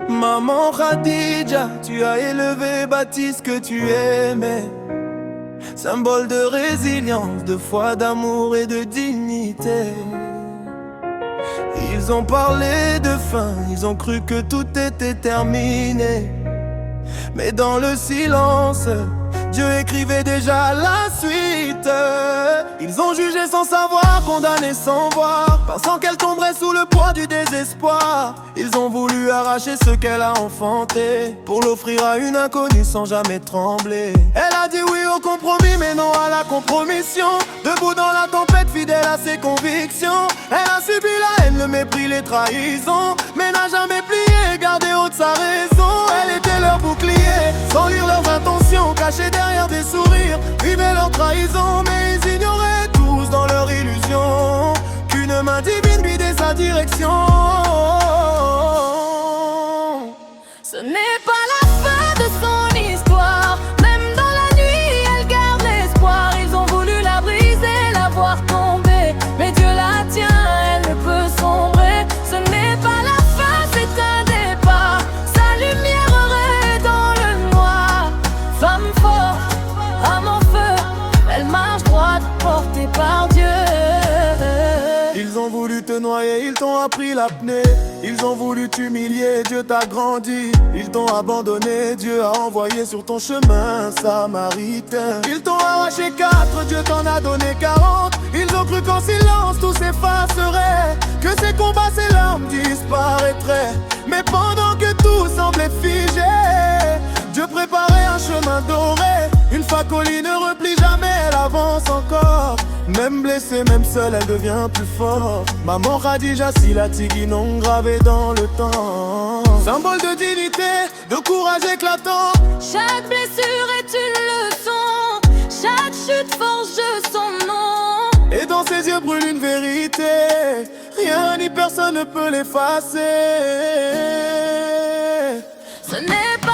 Maman Khadija, tu as élevé Baptiste que tu aimais. Symbole de résilience, de foi, d'amour et de dignité. Ils ont parlé de fin, ils ont cru que tout était terminé. Mais dans le silence, Dieu écrivait déjà la suite. Ils ont jugé sans savoir, condamné sans voir, pensant qu'elle tomberait sous le poids du désespoir. Ils ont voulu arracher ce qu'elle a enfanté pour l'offrir à une inconnue sans jamais trembler. Elle a dit oui au compromis mais non à la compromission. Debout dans la tempête, fidèle à ses convictions. Elle a subi la haine, le mépris, les trahisons, mais n'a jamais plié, gardé haute sa raison. Elle était leur bouclier, sans lire leurs intentions, cachées derrière des sourires, vivaient leur trahison. Mais ils ignoraient tous dans leur illusion qu'une main divine guidait sa direction. Ce n'est pas la fin de son histoire. Même dans la nuit, elle garde l'espoir. Ils ont voulu la briser, la voir tomber, mais Dieu la tient, elle ne peut sombrer. Ce n'est pas la fin, c'est un départ. Sa lumière aurait dans le noir. Femme forte, âme en feu, elle marche droite, portée par Dieu. Ils ont voulu te noyer, ils t'ont appris l'apnée. Ils ont voulu t'humilier, Dieu t'a grandi. Ils t'ont abandonné, Dieu a envoyé sur ton chemin Samaritain. Ils t'ont arraché 4, Dieu t'en a donné 40. Ils ont cru qu'en silence tout s'effacerait, que ces combats, ces larmes disparaîtraient. Mais pendant que tout semblait figé, Dieu préparait un chemin doré. Une facolie ne replie jamais, elle avance encore. Même blessée, même seule, elle devient plus forte. Maman Khadija, si la tiguinon gravée dans le temps. Symbole de dignité, de courage éclatant. Chaque blessure est une leçon, chaque chute forge son nom. Et dans ses yeux brûle une vérité, rien ni personne ne peut l'effacer. Ce n'est pas